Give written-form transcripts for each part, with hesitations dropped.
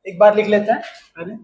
एक बार लिख लेते हैं पहले।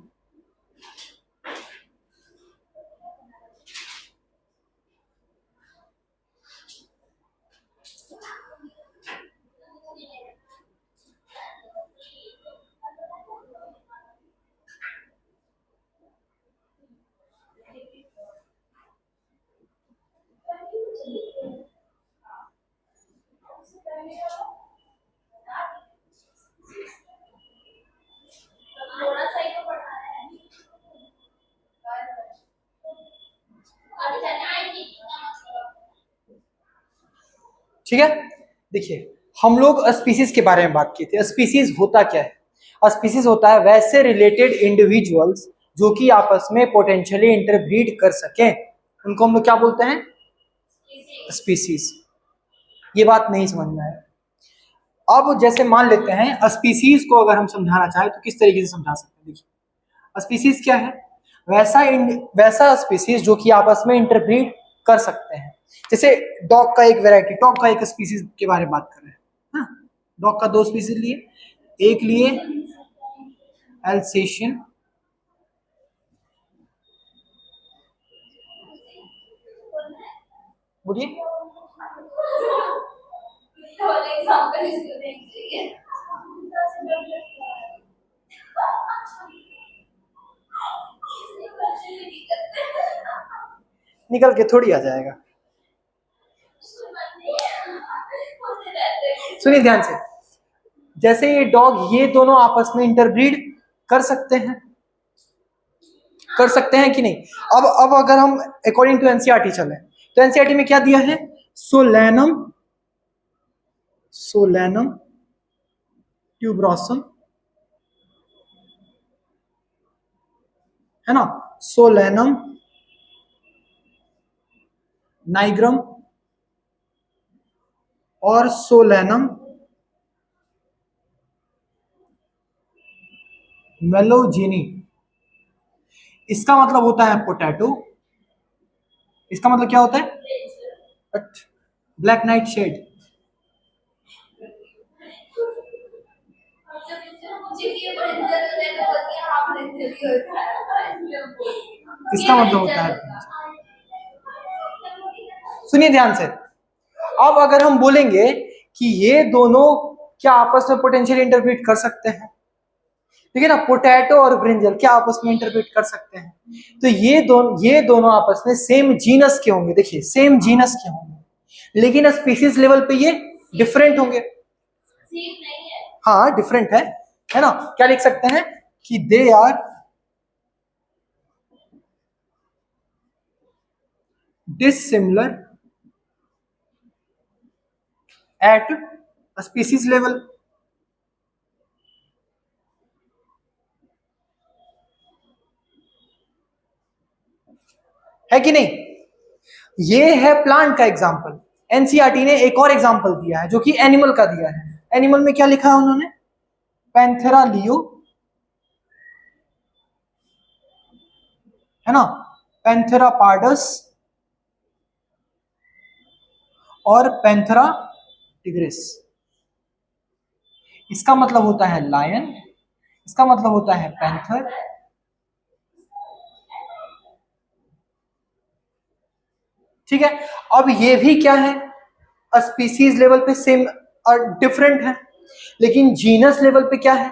ठीक है, देखिए हम लोग स्पीसीज के बारे में बात की थी। स्पीसीज होता क्या है? स्पीसीज होता है वैसे रिलेटेड इंडिविजुअल्स जो कि आपस में पोटेंशियली इंटरब्रीड कर सकें, उनको हम लोग क्या बोलते हैं? स्पीसीज। ये बात नहीं समझ में आया। अब जैसे मान लेते हैं स्पीसीज को अगर हम समझाना चाहें तो किस तरीके से समझा सकते हैं? देखिए स्पीसीज क्या है? वैसा स्पीसीज जो कि आपस में इंटरब्रीड कर सकते हैं। जैसे डॉग का एक वैरायटी, डॉग का एक स्पीसीज के बारे में बात कर रहे हैं। हाँ, डॉग का दो स्पीसीज लिए, एक लिए एल्सेशियन, बोलिए निकल के थोड़ी आ जाएगा। सुनिए ध्यान से, जैसे ये डॉग, ये दोनों आपस में इंटरब्रीड कर सकते हैं, कर सकते हैं कि नहीं? अब अगर हम अकॉर्डिंग टू एनसीईआरटी चले तो एनसीईआरटी में क्या दिया है? सोलैनम, सोलैनम ट्यूबरोसम, है ना, सोलैनम नाइग्रम और सोलैनम मेलोजिनी। इसका मतलब होता है पोटैटो। इसका मतलब क्या होता है? Black nightshade. इसका मतलब होता है, सुनिए ध्यान से, अब अगर हम बोलेंगे कि ये दोनों क्या आपस में पोटेंशियल इंटरप्रेट कर सकते हैं, ठीक है ना, पोटैटो और ब्रिंजल क्या आपस में इंटरप्रेट कर सकते हैं? तो ये दोनों आपस में सेम जीनस के होंगे। देखिए सेम जीनस के होंगे, लेकिन स्पीसीज लेवल पे ये डिफरेंट होंगे। हाँ डिफरेंट है ना। क्या लिख सकते हैं कि they are dissimilar at species level. है कि नहीं? ये है प्लांट का एग्जांपल। एनसीईआरटी ने एक और एग्जांपल दिया है जो कि एनिमल का दिया है। एनिमल में क्या लिखा है उन्होंने? पैंथेरा लियो, है ना, पैंथेरा पार्डस और पैंथेरा टिग्रिस। इसका मतलब होता है लायन, इसका मतलब होता है पैंथर। ठीक है, अब ये भी क्या है? स्पीसीज लेवल पे सेम और डिफरेंट है, लेकिन जीनस लेवल पे क्या है?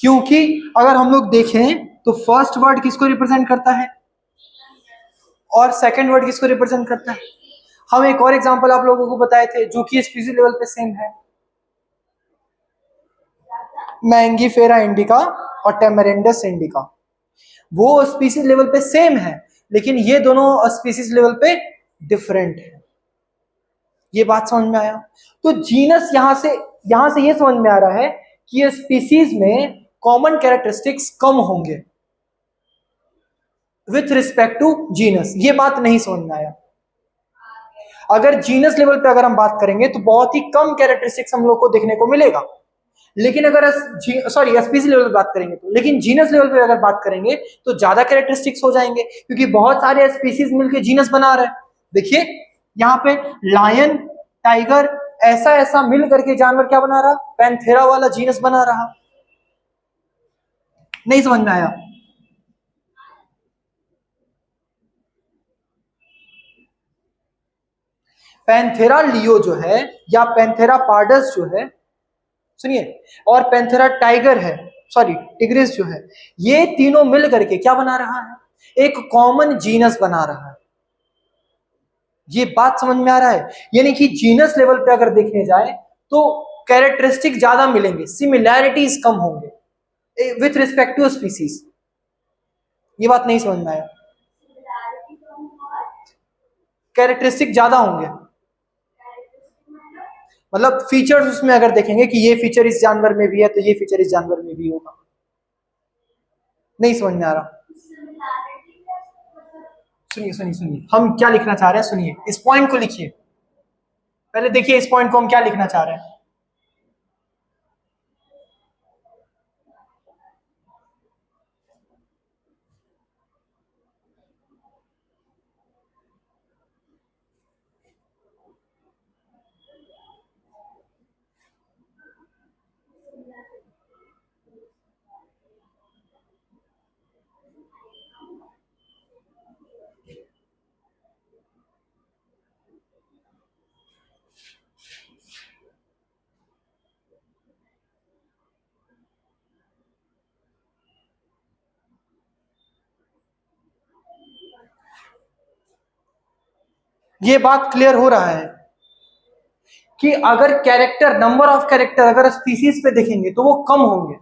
क्योंकि अगर हम लोग देखें तो फर्स्ट वर्ड किसको रिप्रेजेंट करता है और सेकंड वर्ड किसको रिप्रेजेंट करता है? हम एक और एग्जांपल आप लोगों को बताए थे जो कि स्पीसीज लेवल पे सेम है, मैंगीफेरा इंडिका और टेमेरेंडस इंडिका। वो स्पीसीज लेवल पे सेम है, लेकिन ये दोनों स्पीसीज लेवल पे डिफरेंट है। ये बात समझ में आया? तो जीनस यहां से ये समझ में आ रहा है कि ये स्पीसीज में कॉमन कैरेक्टरिस्टिक्स कम होंगे विथ रिस्पेक्ट टू जीनस। ये बात नहीं समझ में आया? अगर जीनस लेवल पे अगर हम बात करेंगे तो बहुत ही कम कैरेक्टरिस्टिक्स हम लोग को देखने को मिलेगा, लेकिन अगर स्पीसीज लेवल पे बात करेंगे तो, लेकिन जीनस लेवल पे अगर बात करेंगे तो ज्यादा कैरेक्टरिस्टिक्स हो जाएंगे, क्योंकि बहुत सारे स्पीसीज मिलकर जीनस बना रहे हैं। देखिए यहाँ पे लायन, टाइगर, ऐसा ऐसा मिल करके जानवर क्या बना रहा? पैंथेरा वाला जीनस बना रहा। नहीं समझ में आया? पैंथेरा लियो जो है या पैंथेरा पार्डस जो है, सुनिए, और पैंथेरा टाइगर है, सॉरी टिग्रिस जो है, ये तीनों मिल करके क्या बना रहा है? एक कॉमन जीनस बना रहा है। ये बात समझ में आ रहा है? यानी कि जीनस लेवल पे अगर देखने जाए तो कैरेक्टरिस्टिक ज्यादा मिलेंगे, सिमिलैरिटीज कम होंगे विथ रिस्पेक्ट टू स्पीसीज। ये बात नहीं समझ में आया? कैरेक्टरिस्टिक ज्यादा होंगे, मतलब फीचर्स उसमें अगर देखेंगे कि ये फीचर इस जानवर में भी है तो ये फीचर इस जानवर में भी होगा। नहीं समझ में आ रहा? सुनिए सुनिए सुनिए, हम क्या लिखना चाह रहे हैं, सुनिए, इस पॉइंट को लिखिए, पहले देखिए इस पॉइंट को हम क्या लिखना चाह रहे हैं। ये बात क्लियर हो रहा है कि अगर कैरेक्टर, नंबर ऑफ कैरेक्टर अगर स्पीसीज पे देखेंगे तो वो कम होंगे।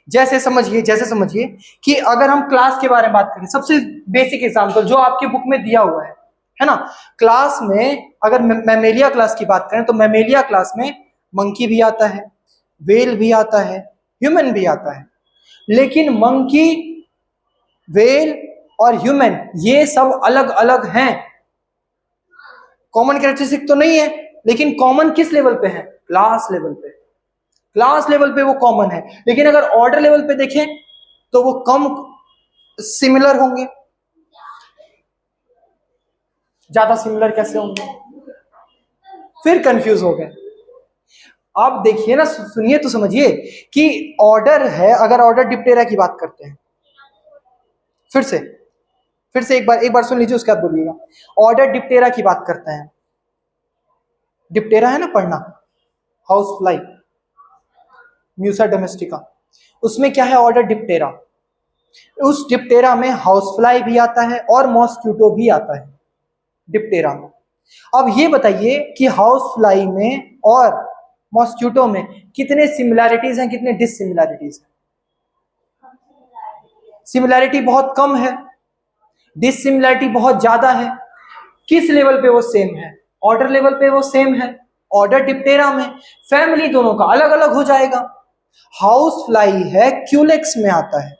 जैसे समझिए कि अगर हम क्लास के बारे में बात करें, सबसे बेसिक एग्जांपल जो आपके बुक में दिया हुआ है ना, क्लास में अगर मैमेलिया क्लास की बात करें तो मैमेलिया क्लास में मंकी भी आता है, वेल भी आता है, ह्यूमन भी आता है। लेकिन मंकी, वेल और ह्यूमन ये सब अलग अलग हैं, कॉमन कैरेक्टरिस्टिक तो नहीं है, लेकिन कॉमन किस लेवल पे है? क्लास लेवल पे। क्लास लेवल पे वो कॉमन है, लेकिन अगर ऑर्डर लेवल पे देखें तो वो कम सिमिलर होंगे। ज्यादा सिमिलर कैसे होंगे? फिर कंफ्यूज हो गए। आप देखिए ना, सुनिए तो समझिए कि ऑर्डर है, अगर ऑर्डर डिप्टेरा की बात करते हैं, फिर से एक बार सुन लीजिए, उसके बाद बोलिएगा। ऑर्डर डिप्टेरा की बात करते हैं, डिप्टेरा है ना पढ़ना, हाउस फ्लाई, म्यूसा डोमेस्टिका, उसमें क्या है? Order Diptera. उस डिप्टेरा में हाउस फ्लाई भी आता है और मॉस्क्यूटो भी आता है डिप्टेरा में। अब ये बताइए कि हाउस फ्लाई में और मॉस्क्यूटो में कितने सिमिलैरिटीज हैं, कितने डिससिमिलैरिटीज हैं? सिमिलैरिटी बहुत कम है, डिससिमिलैरिटी बहुत ज्यादा है। किस लेवल पे वो सेम है? ऑर्डर लेवल पे वो सेम है। ऑर्डर डिप्टेरा में फैमिली दोनों का अलग अलग हो जाएगा। हाउस फ्लाई है, क्यूलेक्स में आता है,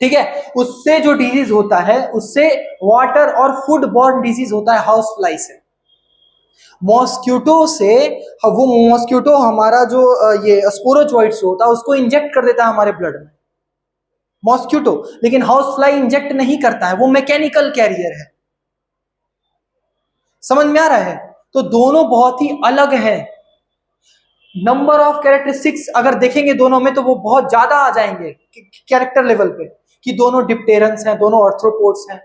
ठीक है, उससे जो डिजीज होता है उससे वाटर और फूड बॉर्न डिजीज होता है हाउस फ्लाई से। मॉस्क्यूटो से, वो मॉस्क्यूटो हमारा जो ये स्पोरोजोइट्स होता है उसको इंजेक्ट कर देता है हमारे ब्लड में, मॉस्क्यूटो। लेकिन हाउस फ्लाई इंजेक्ट नहीं करता है, वो मैकेनिकल कैरियर है। समझ में आ रहा है? तो दोनों बहुत ही अलग हैं। नंबर ऑफ कैरेक्टरिस्टिक्स अगर देखेंगे दोनों में तो वो बहुत ज्यादा आ जाएंगे कैरेक्टर लेवल पे, कि दोनों डिप्टेरन्स हैं, दोनों आर्थ्रोपोड्स हैं,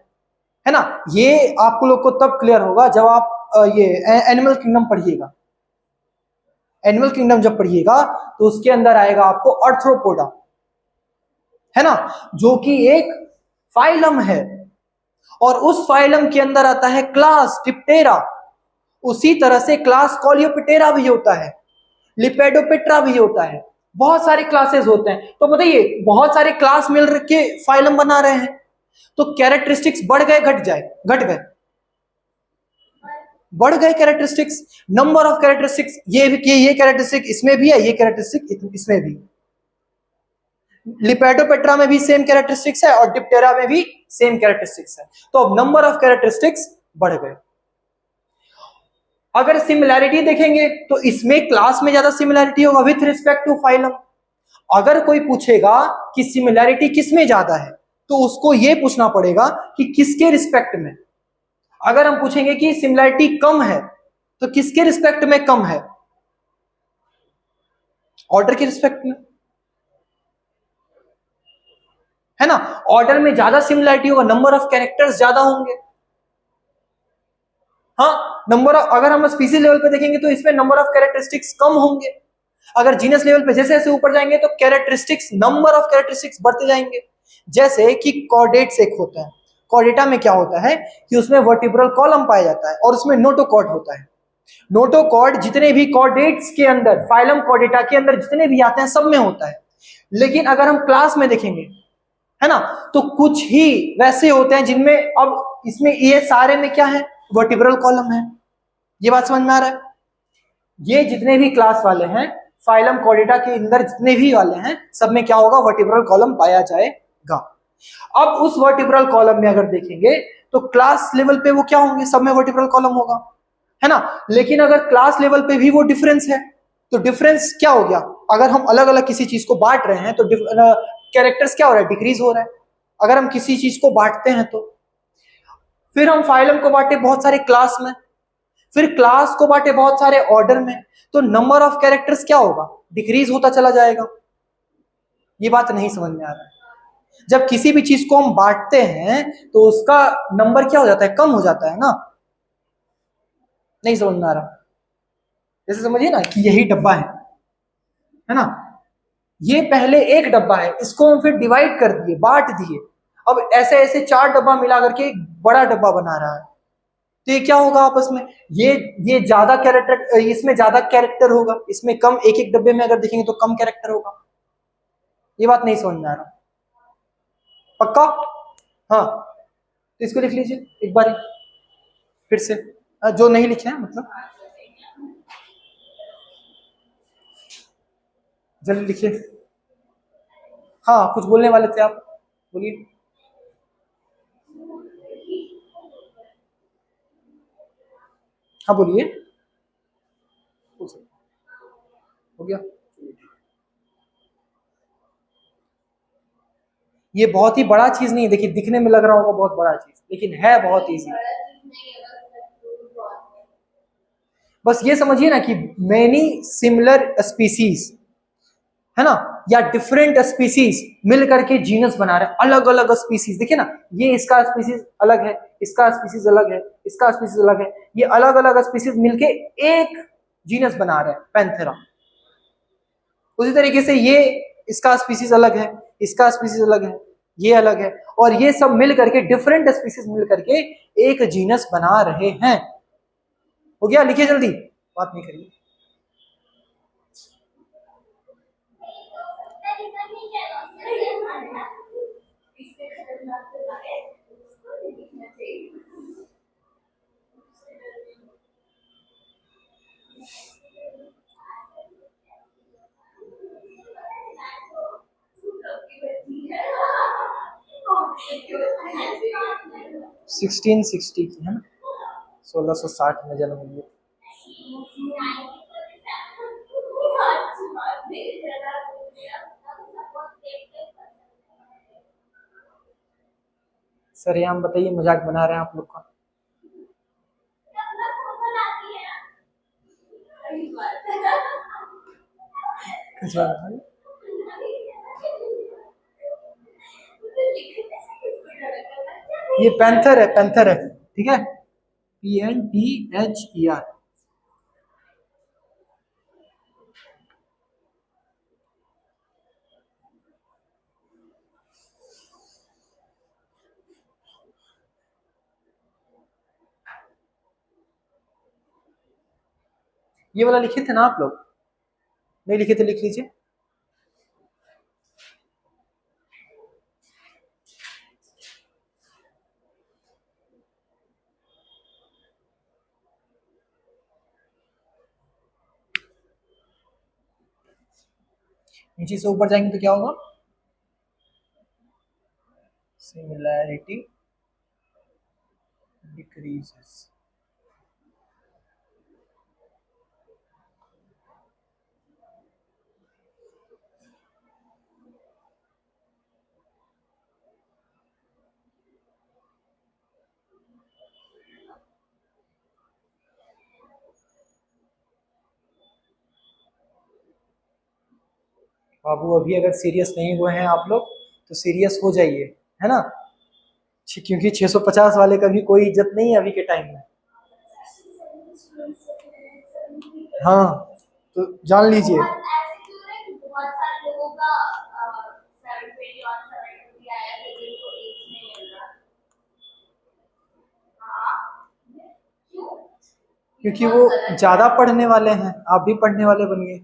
है ना। ये आपको लोग को तब क्लियर होगा जब आप ये एनिमल किंगडम पढ़िएगा। एनिमल किंगडम जब पढ़िएगा तो उसके अंदर आएगा आपको आर्थ्रोपोडा, है ना, जो कि एक फाइलम है, और उस फाइलम के अंदर आता है क्लास डिप्टेरा। उसी तरह से क्लास कॉलियोपिटेरा भी होता है, लिपेडोपेट्रा भी होता है, बहुत सारे क्लासेस होते हैं। तो बताइए, बहुत सारे क्लास मिल के फाइलम बना रहे हैं, तो कैरेक्टरिस्टिक्स बढ़ गए घट जाए? घट गए, बढ़ गए कैरेक्टरिस्टिक्स। नंबर ऑफ कैरेक्टरिस्टिक्स, ये कैरेक्टरिस्टिक इसमें भी है, ये कैरेक्टरिस्टिक इसमें भी। लिपेडोपेट्रा में भी सेम कैरेक्टरिस्टिक्स है और डिप्टेरा में भी सेम कैरेक्टरिस्टिक्स है, तो अब नंबर ऑफ कैरेक्टरिस्टिक्स बढ़ गए। अगर सिमिलैरिटी देखेंगे तो इसमें क्लास में ज्यादा सिमिलैरिटी होगा विथ रिस्पेक्ट टू फाइलम। अगर कोई पूछेगा कि सिमिलैरिटी किसमें ज्यादा है तो उसको यह पूछना पड़ेगा कि किसके रिस्पेक्ट में। अगर हम पूछेंगे कि सिमिलैरिटी कम है तो किसके रिस्पेक्ट में कम है? ऑर्डर के रिस्पेक्ट में, है ना। ऑर्डर में ज्यादा सिमिलैरिटी होगा, नंबर ऑफ कैरेक्टर्स ज्यादा होंगे। हाँ, नंबर ऑफ, अगर हम स्पीसीज लेवल पे देखेंगे तो इसमें नंबर ऑफ कैरेक्टरिस्टिक्स कम होंगे। अगर जीनस लेवल पे जैसे जैसे ऊपर जाएंगे तो कैरेक्टरिस्टिक्स, नंबर ऑफ कैरेक्टरिस्टिक्स बढ़ते जाएंगे। जैसे कि कॉर्डेट्स एक होता है, कॉर्डेटा में क्या होता है कि उसमें वर्टिब्रल कॉलम पाया जाता है और उसमें नोटोकॉर्ड होता है। नोटोकॉर्ड जितने भी कॉर्डेट्स के अंदर, फाइलम कॉर्डेटा के अंदर जितने भी आते हैं सब में होता है। लेकिन अगर हम क्लास में देखेंगे, है ना, तो कुछ ही वैसे होते हैं जिनमें, अब इसमें ये सारे में क्या है, वर्टिब्रल कॉलम है। ये बात समझ में आ रहा है। ये जितने भी क्लास वाले हैं, फाइलम कॉर्डेटा के अंदर जितने भी वाले हैं, सब में क्या होगा, वर्टिब्रल कॉलम पाया जाएगा। अब उस वर्टिब्रल कॉलम में अगर देखेंगे तो क्लास लेवल पे वो क्या होंगे, सब में वर्टिब्रल कॉलम होगा, है ना। लेकिन अगर क्लास लेवल पे भी वो डिफरेंस है, तो डिफरेंस क्या हो गया, अगर हम अलग अलग किसी चीज को बांट रहे हैं तो कैरेक्टर्स क्या हो रहा है, डिक्रीज हो रहा है। अगर हम किसी चीज को बांटते हैं तो, फिर हम फाइलम को बांटे बहुत सारे क्लास में, फिर क्लास को बांटे बहुत सारे ऑर्डर में, तो नंबर ऑफ कैरेक्टर्स क्या होगा, डिक्रीज होता चला जाएगा। ये बात नहीं समझ में आ रहा है। जब किसी भी चीज को हम बांटते हैं तो उसका नंबर क्या हो जाता है, कम हो जाता है ना। नहीं समझ में आ रहा। जैसे समझिए ना कि यही डब्बा है ना, ये पहले एक डब्बा है, इसको हम फिर डिवाइड कर दिए, बांट दिए, अब ऐसे ऐसे चार डब्बा मिला करके एक बड़ा डब्बा बना रहा है। तो ये क्या होगा आपस में, ये ज्यादा कैरेक्टर, इसमें ज्यादा कैरेक्टर होगा, इसमें कम, एक एक डब्बे में अगर देखेंगे तो कम कैरेक्टर होगा। ये बात नहीं समझ में आ रहा, पक्का। हाँ, तो इसको लिख लीजिए एक बार फिर से, जो नहीं लिखे हैं मतलब, जल्दी लिखिए। हाँ, कुछ बोलने वाले थे आप, बोलिए। हाँ बोलिए। हो गया। ये बहुत ही बड़ा चीज नहीं है, देखिए दिखने में लग रहा होगा बहुत बड़ा चीज, लेकिन है बहुत इजी। बस ये समझिए ना कि मेनी सिमिलर स्पीसीज, है ना, या डिफरेंट स्पीसीज मिल करके जीनस बना रहे हैं, अलग अलग स्पीसीज। देखिए ना, ये इसका स्पीसीज अलग है, इसका स्पीसीज अलग है, इसका स्पीसीज अलग है, ये अलग अलग स्पीसीज मिलके एक जीनस बना रहे हैं, पैंथेरा। उसी तरीके से ये, इसका स्पीसीज अलग है, इसका स्पीसीज अलग है, ये अलग है, और ये सब मिल करके, डिफरेंट स्पीसीज मिल करके एक जीनस बना रहे हैं। हो गया, लिखिए जल्दी, बात नहीं करिए। सिक्सटीन सिक्सटी की है ना, 1660 में जन्म हुई। सर ये हम बताइए, मजाक बना रहे हैं आप लोग का। ये पैंथर है, पैंथर है, ठीक है, PNTHER। ये वाला लिखे थे ना आप लोग, नहीं लिखे थे, लिख लीजिए। नीचे से ऊपर जाएंगे तो क्या होगा, सिमिलैरिटी डिक्रीजेस। बाबू अभी अगर सीरियस नहीं हुए हैं आप लोग तो सीरियस हो जाइए, है ना। क्योंकि 650 वाले का भी कोई इज्जत नहीं है अभी के टाइम में। हाँ, तो जान लीजिए। क्योंकि वो ज्यादा पढ़ने वाले हैं, आप भी पढ़ने वाले बनिए।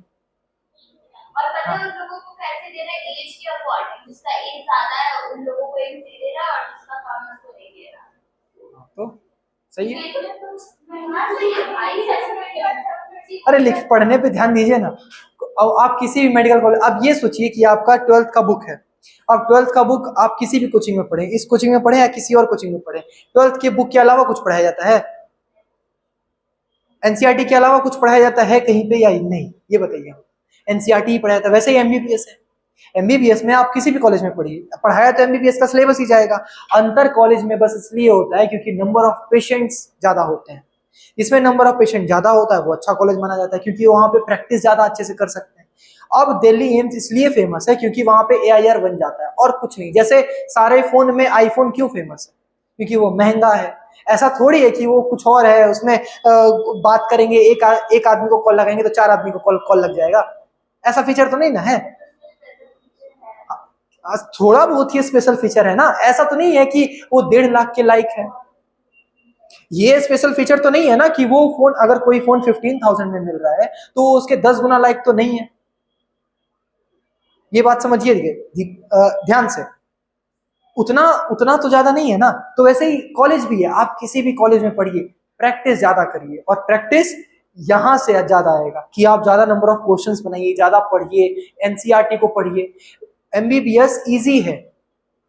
और पता है उन लोगों को कैसे दे रहा है, एज के अकॉर्डिंग, जिसका एज ज्यादा है उन लोगों को एज दे रहा है और जिसका कम है उसको नहीं दे रहा। तो सही है। अरे लिख पढ़ने पे ध्यान दीजिए ना। अब आप किसी भी मेडिकल कॉलेज, अब ये सोचिए कि आपका 12th का बुक है। अब 12th का बुक आप किसी भी कोचिंग में पढ़े, इस कोचिंग में पढ़े या किसी और कोचिंग में पढ़े, 12th के बुक के अलावा कुछ पढ़ाया जाता है? एनसीईआरटी के अलावा कुछ पढ़ाया जाता है कहीं पे या नहीं, ये बताइए। एनसीईआरटी ही पढ़ाया जाता है। वैसे ही एमबीबीएस है, एमबीबीएस में आप किसी भी कॉलेज में पढ़िए, पढ़ाया तो एमबीबीएस का सिलेबस ही जाएगा। अंतर कॉलेज में बस इसलिए होता है क्योंकि नंबर ऑफ पेशेंट्स ज्यादा होते हैं। इसमें नंबर ऑफ पेशेंट ज्यादा होता है, वो अच्छा कॉलेज माना जाता है क्योंकि वहां पे प्रैक्टिस ज्यादा अच्छे से कर सकते हैं। अब दिल्ली एम्स इसलिए फेमस है क्योंकि वहां पे एआईआर बन जाता है और कुछ नहीं। जैसे सारे फोन में आईफोन क्यों फेमस है? क्योंकि वो महंगा है। ऐसा थोड़ी है कि वो कुछ और है, उसमें बात करेंगे, एक आदमी को कॉल लगाएंगे तो 4 आदमी को कॉल लग जाएगा, ऐसा फीचर तो नहीं ना है। थोड़ा बहुत ही स्पेशल फीचर है ना, ऐसा तो नहीं है कि वो 1.5 लाख के लाइक है। ये स्पेशल फीचर तो नहीं है ना कि वो फोन, अगर कोई फोन 15,000 में मिल रहा है तो उसके 10 गुना लाइक तो नहीं है। ये बात समझिए ध्यान से। उतना उतना तो ज्यादा नहीं है ना। तो वैसे ही कॉलेज भी है, आप किसी भी कॉलेज में पढ़िए, प्रैक्टिस ज्यादा करिए, और प्रैक्टिस यहां से ज्यादा आएगा कि आप ज्यादा नंबर ऑफ क्वेश्चंस बनाइए, ज्यादा पढ़िए, एनसीईआरटी को पढ़िए। एमबीबीएस इजी है,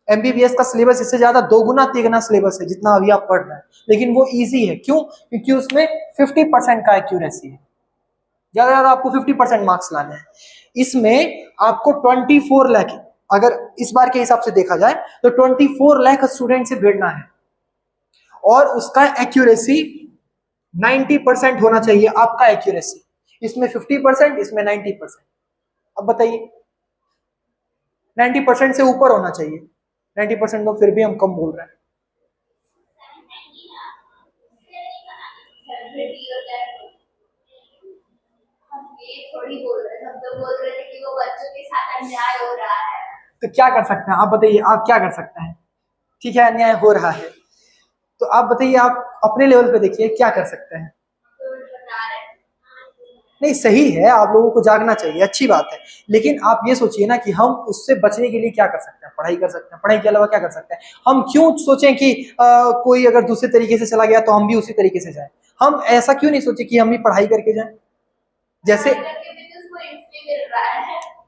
एमबीबीएस का सिलेबस इससे ज्यादा 2 गुना 3 गुना सिलेबस है जितना अभी आप पढ़ रहे हैं, लेकिन वो इजी है। क्यों? क्योंकि उसमें 50% का एक्यूरेसी है, ज्यादा ज्यादा आपको 50% मार्क्स लाने हैं। इसमें आपको 24 लाख, अगर इस बार के हिसाब से देखा जाए तो 24 लाख स्टूडेंट से भिड़ना है, और उसका एक्यूरेसी 90% होना चाहिए आपका एक्यूरेसी। इसमें 50%, इसमें 90%। अब बताइए, 90% से ऊपर होना चाहिए। 90% तो फिर भी हम कम बोल रहे हैं। थोड़ी बोल रहे हैं, हम तो बोल रहे थे कि वो बच्चों के साथ अन्याय हो रहा है। तो क्या कर सकते हैं आप बताइए, आप क्या कर सकते हैं? ठीक है, अन्याय हो रहा है, तो आप बताइए, आप अपने लेवल पे देखिए क्या कर सकते हैं। नहीं, सही है, आप लोगों को जागना चाहिए, अच्छी बात है। लेकिन आप ये सोचिए ना कि हम उससे बचने के लिए क्या कर सकते हैं। पढ़ाई कर सकते हैं, पढ़ाई के अलावा क्या कर सकते हैं? हम क्यों सोचें कि कोई अगर दूसरे तरीके से चला गया तो हम भी उसी तरीके से जाएं? हम ऐसा क्यों नहीं सोचे कि हम भी पढ़ाई करके जाएं? जैसे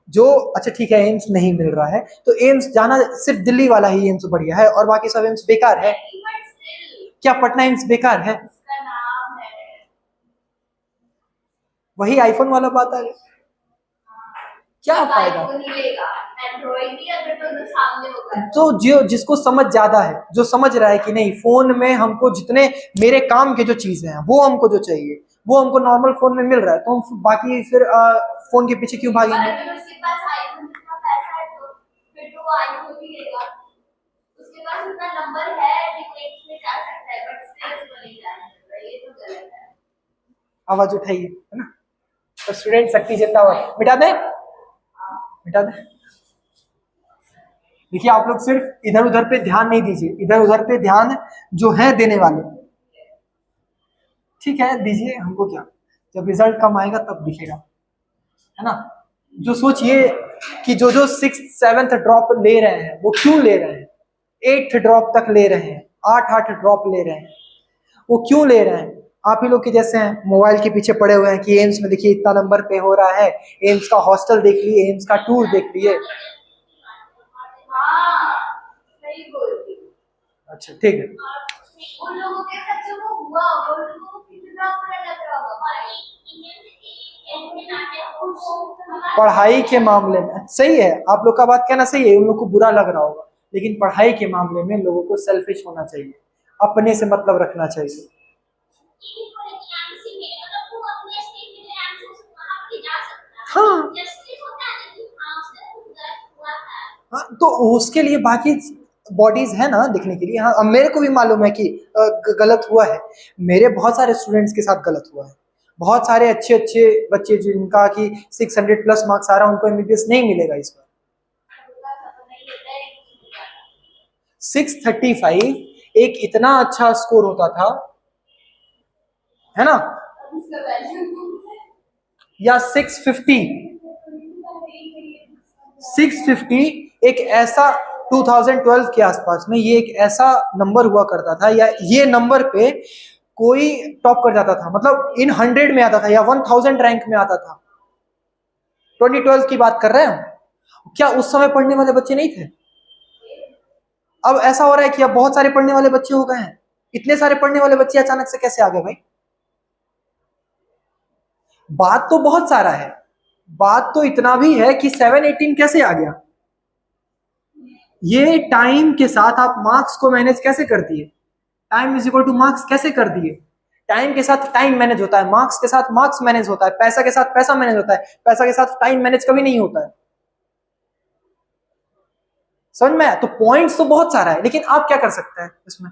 जो, अच्छा ठीक है, एम्स नहीं मिल रहा है तो एम्स जाना, सिर्फ दिल्ली वाला ही एम्स बढ़िया है और बाकी सब एम्स बेकार है। क्या पटना एम्स बेकार है? वही आईफोन वाला बात आ गई। क्या फायदा? तो जो जिसको समझ ज्यादा है, जो समझ रहा है कि नहीं, फोन में हमको जितने मेरे काम के जो चीजें हैं वो हमको जो चाहिए वो हमको नॉर्मल फोन में मिल रहा है, तो हम बाकी फिर फोन के पीछे क्यों भागेंगे? आवाज उठाइए, है ना। तो स्टूडेंट शक्ति जिंदाबाद। मिटा दें, मिटा दें। देखिए, आप लोग सिर्फ इधर उधर पे ध्यान नहीं दीजिए, इधर उधर पे ध्यान जो है देने वाले, ठीक है, दीजिए, हमको क्या, जब रिजल्ट कम आएगा तब दिखेगा, है ना। जो सोचिए कि जो 6th 7th ड्रॉप ले रहे हैं वो क्यों ले रहे हैं, 8th ड्रॉप तक ले रहे हैं, 8 ड्रॉप ले रहे हैं, वो क्यों ले रहे हैं? आप ही लोग के जैसे हैं, मोबाइल के पीछे पड़े हुए हैं कि एम्स में देखिए इतना नंबर पे हो रहा है, एम्स का हॉस्टल देख लिए, एम्स का टूर देख लिए। अच्छा ठीक है, उन लोगों के साथ जो वो हुआ वो लोगों को कितना बुरा लग रहा होगा। पढ़ाई के मामले में सही है, आप लोग का बात कहना सही है, उन लोग को बुरा लग रहा होगा, लेकिन पढ़ाई के मामले में लोगों को सेल्फिश होना चाहिए, अपने से मतलब रखना चाहिए। हाँ, तो उसके लिए बाकी बॉडीज है ना देखने के लिए। हाँ, अब मेरे को भी मालूम है कि गलत हुआ है, मेरे बहुत सारे स्टूडेंट्स के साथ गलत हुआ है। बहुत सारे अच्छे अच्छे बच्चे जिनका कि 600 प्लस मार्क्स आ रहा है, उनको एमबीबीएस नहीं मिलेगा इस बार। 635 एक इतना अच्छा स्कोर होता था, है ना? या 650 एक ऐसा 2012 के आसपास में ये एक ऐसा नंबर हुआ करता था, या ये नंबर पे कोई टॉप कर जाता था, मतलब इन 100 में आता था या 1000 रैंक में आता था। 2012 की बात कर रहे हैं। क्या उस समय पढ़ने वाले बच्चे नहीं थे? अब ऐसा हो रहा है कि अब बहुत सारे पढ़ने वाले बच्चे हो गए हैं। इतने सारे पढ़ने वाले बच्चे अचानक से कैसे आ गए भाई? बात तो बहुत सारा है, बात तो इतना भी है कि 718 कैसे आ गया? ये टाइम के साथ आप मार्क्स को मैनेज कैसे कर दिए? Time is equal two marks कैसे कर दिए? टाइम के साथ टाइम मैनेज होता है, मार्क्स के साथ मार्क्स मैनेज होता है, पैसा के साथ पैसा मैनेज होता है, पैसा के साथ टाइम मैनेज कभी नहीं होता है। समझ में आया? तो पॉइंट्स तो बहुत सारा है, लेकिन आप क्या कर सकते हैं इसमें?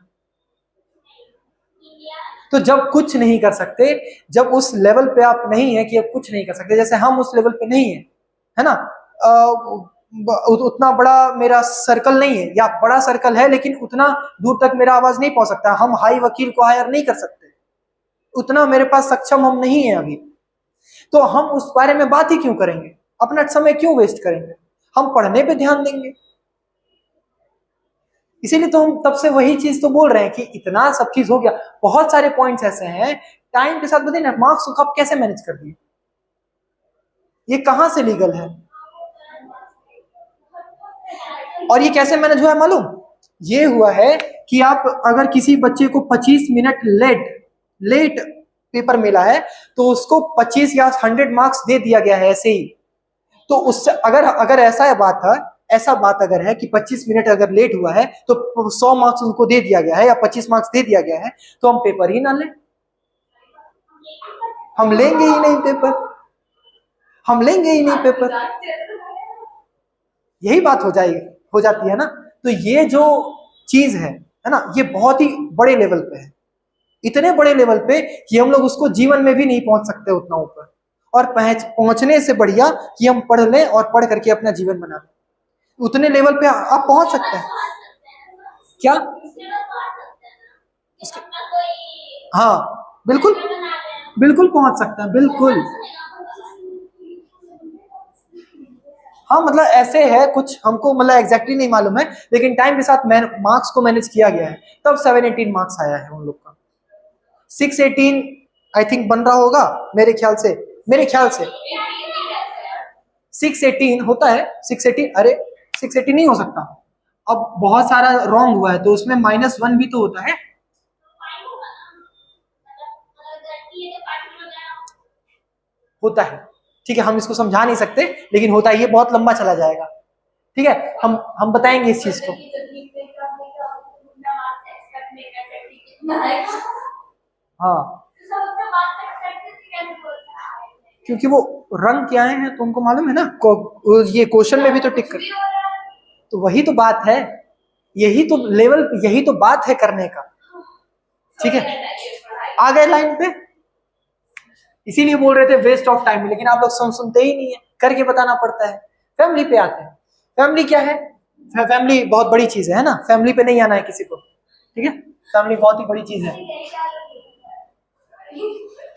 तो जब कुछ नहीं कर सकते, जब उस लेवल पे आप नहीं है कि अब कुछ नहीं कर सकते, जैसे हम उस लेवल पे नहीं है ना? उतना बड़ा मेरा सर्कल नहीं है, या बड़ा सर्कल है लेकिन उतना दूर तक मेरा आवाज नहीं पहुंच सकता। हम हाई वकील को हायर नहीं कर सकते, उतना मेरे पास सक्षम हम नहीं है अभी। तो हम उस बारे में बात ही क्यों करेंगे? अपना समय क्यों वेस्ट करेंगे? हम पढ़ने पे ध्यान देंगे। इसीलिए तो हम तब से वही चीज तो बोल रहे हैं कि इतना सब चीज हो गया। बहुत सारे पॉइंट्स ऐसे हैं, टाइम के साथ बताइए ना, मार्क्स को आप कैसे मैनेज कर दिए? ये कहां से लीगल है? और ये कैसे मैनेज हुआ है मालूम? ये हुआ है कि आप अगर किसी बच्चे को 25 मिनट लेट लेट पेपर मिला है, तो उसको 25 या 100 मार्क्स दे दिया गया है ऐसे ही। तो उससे अगर अगर ऐसा बात अगर है कि 25 मिनट अगर लेट हुआ है तो 100 मार्क्स उनको दे दिया गया है या 25 मार्क्स दे दिया गया है, तो हम पेपर ही ना लें? हम लेंगे ही नहीं पेपर, हम लेंगे ही नहीं पेपर। यही बात हो जाती है ना? तो ये जो चीज है ना, ये बहुत ही बड़े लेवल पे है, इतने बड़े लेवल पे कि हम लोग उसको जीवन में भी नहीं पहुंच सकते उतना ऊपर। और पहुंचने से बढ़िया कि हम पढ़ लें और पढ़ करके अपना जीवन बना लें। उतने लेवल पे आप पहुंच सकते हैं क्या? उसके हाँ, बिल्कुल बिल्कुल पहुंच सकते हैं, बिल्कुल। हाँ, मतलब ऐसे है कुछ, हमको मतलब एग्जैक्टली नहीं मालूम है, लेकिन टाइम के साथ मार्क्स को मैनेज किया गया है, तब 718 मार्क्स आया है उन लोग का। 618 आई थिंक बन रहा होगा मेरे ख्याल से 618 होता है। 618, अरे 618 नहीं हो सकता, अब बहुत सारा रॉन्ग हुआ है तो उसमें -1 भी तो होता है। होता है, ठीक है, हम इसको समझा नहीं सकते, लेकिन होता है, ये बहुत लंबा चला जाएगा। ठीक है, हम बताएंगे इस चीज को। हाँ, क्योंकि वो रंग क्या है तो उनको मालूम है ना, ये क्वेश्चन में भी तो टिक कर, तो वही तो बात है, यही तो लेवल, यही तो बात है करने का। ठीक है, आ गए लाइन पे? इसीलिए बोल रहे थे वेस्ट ऑफ टाइम, लेकिन आप लोग सुनते ही नहीं है, करके बताना पड़ता है। फैमिली पे आते हैं। फैमिली क्या है? फैमिली बहुत बड़ी चीज है ना, फैमिली पे नहीं आना है किसी को। ठीक है, फैमिली बहुत ही बड़ी चीज है।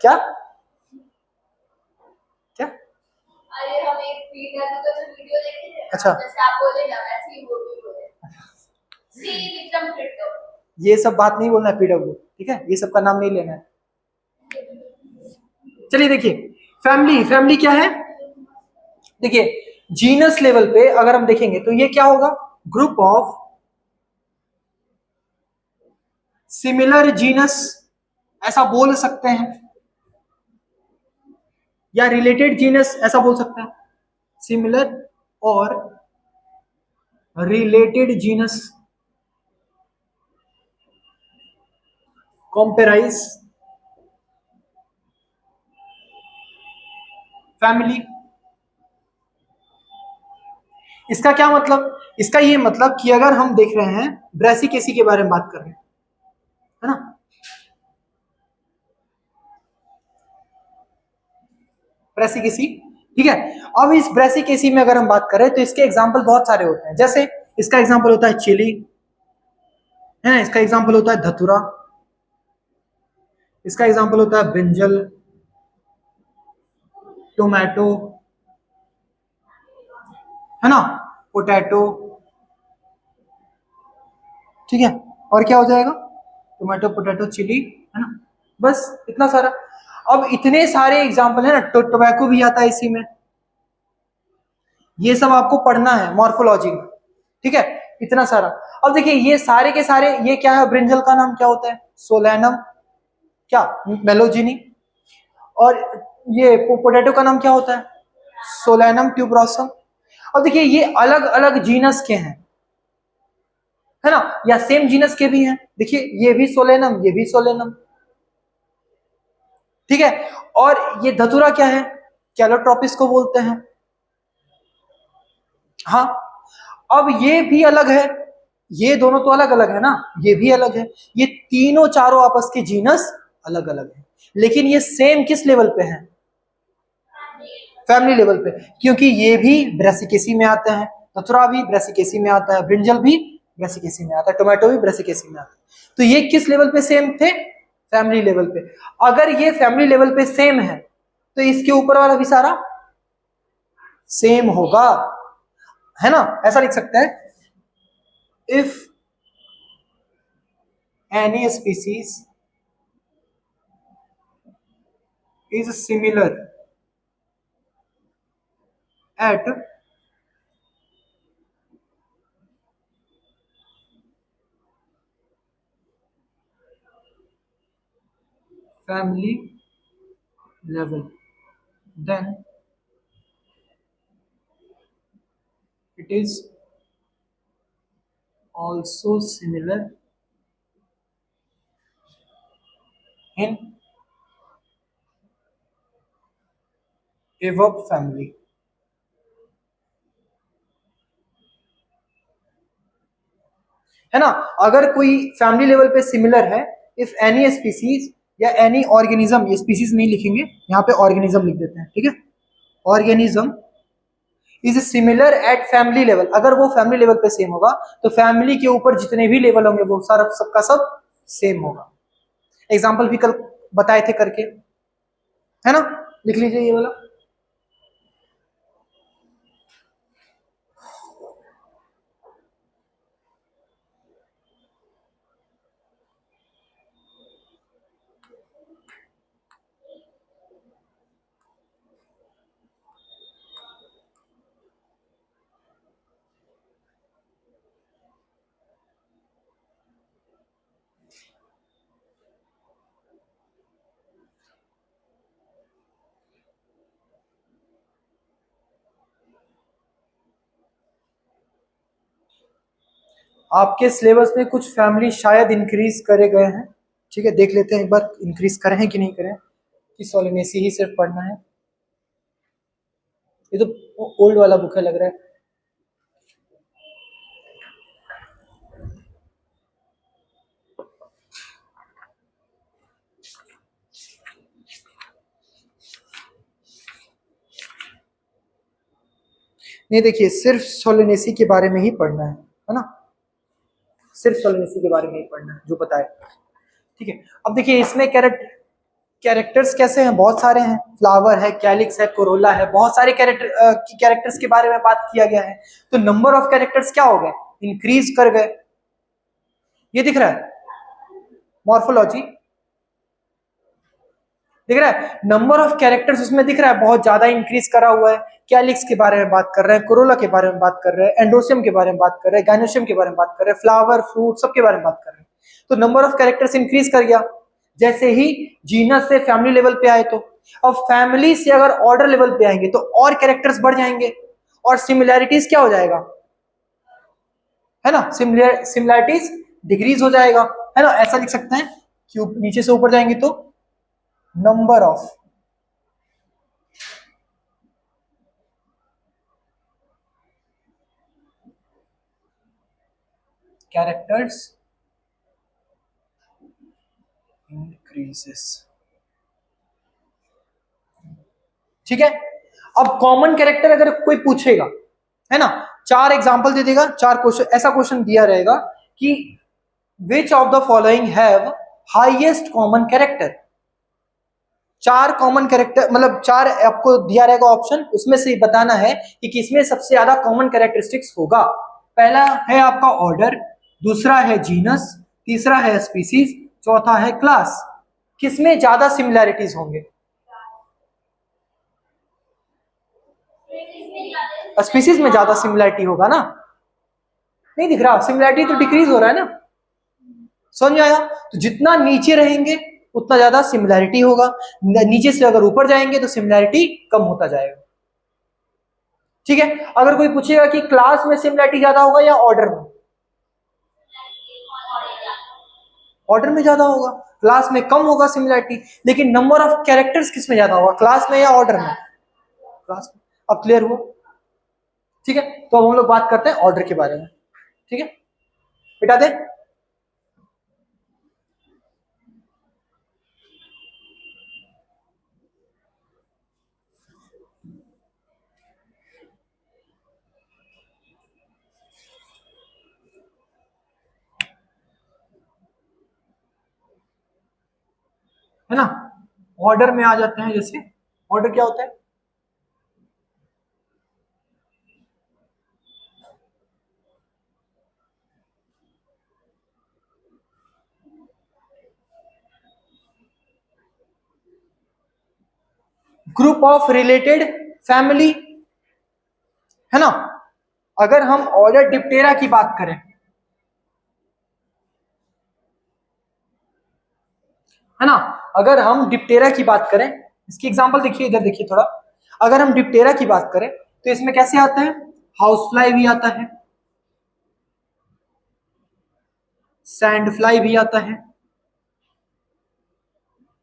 क्या क्या? अरे हम एक वीडियो देखे थे, अच्छा, जैसे आप बोले ना वैसे ही वो भी बोले, सेम एकदम डिट्टो। ये सब बात नहीं बोलना है पीडब्ल्यू, ठीक है, ये सब का नाम नहीं लेना है। चलिए देखिए, फैमिली फैमिली क्या है? देखिए, जीनस लेवल पे अगर हम देखेंगे तो ये क्या होगा? ग्रुप ऑफ सिमिलर जीनस, ऐसा बोल सकते हैं, या रिलेटेड जीनस ऐसा बोल सकते हैं। सिमिलर और रिलेटेड जीनस कंपेराइज फैमिली। इसका क्या मतलब, इसका ये मतलब कि अगर हम देख रहे हैं ब्रेसिकेसी के बारे में बात कर रहे हैं, है ना, ब्रेसिकेसी, ठीक है। अब इस ब्रेसिकेसी में अगर हम बात करें तो इसके एग्जाम्पल बहुत सारे होते हैं। जैसे इसका एग्जाम्पल होता है चिली, है ना, इसका एग्जाम्पल होता है धतुरा, इसका एग्जाम्पल होता है ब्रिंजल, टोमेटो, है ना, पोटैटो, ठीक है। और क्या हो जाएगा, टोमेटो, पोटैटो, चिली, है ना, बस इतना सारा। अब इतने सारे एग्जाम्पल है ना, टोबैको भी आता है इसी में, ये सब आपको पढ़ना है मॉर्फोलॉजी में, ठीक है, इतना सारा। अब देखिए ये सारे के सारे, ये क्या है, ब्रिंजल का नाम क्या होता है, सोलैनम, क्या, मेलोजिनी। और ये पोटैटो का नाम क्या होता है, सोलैनम ट्यूबरोसम। अब देखिए ये अलग अलग जीनस के हैं, है ना, या सेम जीनस के भी हैं। देखिए ये भी सोलेनम, ये भी सोलेनम, ठीक है। और ये धतूरा क्या है, कैलोट्रोपिस को बोलते हैं, हाँ। अब ये भी अलग है, ये दोनों तो अलग अलग है ना, ये भी अलग है, ये तीनों चारों आपस के जीनस अलग अलग है, लेकिन ये सेम किस लेवल पे है, फैमिली लेवल पे, क्योंकि ये भी ब्रेसिकेसी में आते हैं, धतूरा भी ब्रेसिकेसी में आता है, ब्रिंजल भी ब्रेसिकेसी में आता है, टोमेटो भी ब्रेसिकेसी में आता है। तो ये किस लेवल पे सेम थे, फैमिली लेवल पे। अगर ये फैमिली लेवल पे सेम है तो इसके ऊपर वाला भी सारा सेम होगा, है ना, ऐसा लिख सकते हैं, if any species is similar at family level, then it is also similar in above family, है ना। अगर कोई फैमिली लेवल पे सिमिलर है, इफ एनी स्पीसीज या एनी ऑर्गेनिज्म, ये स्पीसीज नहीं लिखेंगे यहाँ पे, ऑर्गेनिज्म लिख देते हैं, ठीक है, organism is similar at family level, अगर वो फैमिली लेवल पे सेम होगा तो फैमिली के ऊपर जितने भी लेवल होंगे वो सारा सबका सब सेम होगा। एग्जाम्पल भी कल बताए थे करके, है ना, लिख लीजिए ये वाला। आपके सिलेबस में कुछ फैमिली शायद इंक्रीज करे गए हैं, ठीक है, देख लेते हैं एक बार इंक्रीज करें हैं कि नहीं करें, कि सोलिनेसी ही सिर्फ पढ़ना है। ये तो ओल्ड वाला बुक है लग रहा है। नहीं देखिए, सिर्फ सोलिनेसी के बारे में ही पढ़ना है ना, सिर्फ सोलिनेसी के बारे में ही पढ़ना है जो बताए, ठीक है। अब देखिए इसमें कैरेक्टर्स कैसे हैं, बहुत सारे हैं, फ्लावर है, कैलिक्स है, कोरोला है, बहुत सारे कैरेक्टर्स के बारे में बात किया गया है। तो नंबर ऑफ कैरेक्टर्स क्या हो गए, इंक्रीज कर गए, ये दिख रहा है, मॉर्फोलॉजी दिख रहा है, नंबर ऑफ कैरेक्टर्स उसमें दिख रहा है, बहुत ज्यादा इंक्रीज करा हुआ है। कैलिक्स के बारे में बात कर रहे हैं, कोरोला के बारे में बात कर रहे हैं, एंडोसियम के बारे में बात कर रहे हैं, गाइनोसियम के बारे में बात कर रहे हैं, फ्लावर, फ्रूट, सबके बारे में बात कर रहे हैं। तो नंबर ऑफ कैरेक्टर्स इंक्रीज कर गया, जैसे ही जीनस से फैमिली लेवल पे आए। तो अब फैमिली से अगर ऑर्डर लेवल पे आएंगे तो और कैरेक्टर्स बढ़ जाएंगे, और सिमिलैरिटीज क्या हो जाएगा, है ना, सिमिलैरिटीज डिक्रीज हो जाएगा, है ना, ऐसा लिख सकते हैं कि नीचे से ऊपर जाएंगे तो नंबर ऑफ कैरेक्टर्स इंक्रीजेस। ठीक है, अब कॉमन कैरेक्टर अगर कोई पूछेगा, है ना, 4 एग्जांपल दे देगा, 4 क्वेश्चन, ऐसा क्वेश्चन दिया रहेगा कि which of the following have highest common character. 4 common character, मतलब 4 आपको दिया रहेगा ऑप्शन, उसमें से बताना है कि किसमें सबसे ज्यादा कॉमन कैरेक्टरिस्टिक्स होगा। पहला है आपका ऑर्डर, दूसरा है जीनस, तीसरा है स्पीसीज, चौथा है क्लास। किसमें ज्यादा सिमिलैरिटीज होंगे? स्पीसीज में ज्यादा सिमिलैरिटी होगा ना। नहीं दिख रहा? सिमिलैरिटी तो डिक्रीज हो रहा है ना। समझ में आया? तो जितना नीचे रहेंगे उतना ज्यादा सिमिलैरिटी होगा, नीचे से अगर ऊपर जाएंगे तो सिमिलैरिटी कम होता जाएगा। ठीक है, अगर कोई पूछेगा कि क्लास में सिमिलैरिटी ज्यादा होगा या ऑर्डर में? ऑर्डर में ज्यादा होगा, क्लास में कम होगा सिमिलैरिटी। लेकिन नंबर ऑफ कैरेक्टर्स किस में ज्यादा होगा, क्लास में या ऑर्डर में? क्लास में। अब क्लियर हुआ? ठीक है, तो अब हम लोग बात करते हैं ऑर्डर के बारे में। ठीक है, बेटा दे। है ना, ऑर्डर में आ जाते हैं। जैसे ऑर्डर क्या होता है? ग्रुप ऑफ रिलेटेड फैमिली, है ना। अगर हम ऑर्डर डिप्टेरा की बात करें, है ना, अगर हम डिप्टेरा की बात करें, इसकी एग्जांपल देखिए, इधर देखिए थोड़ा। अगर हम डिप्टेरा की बात करें तो इसमें कैसे आता है? हाउस फ्लाई भी आता है, सैंड फ्लाई भी आता है,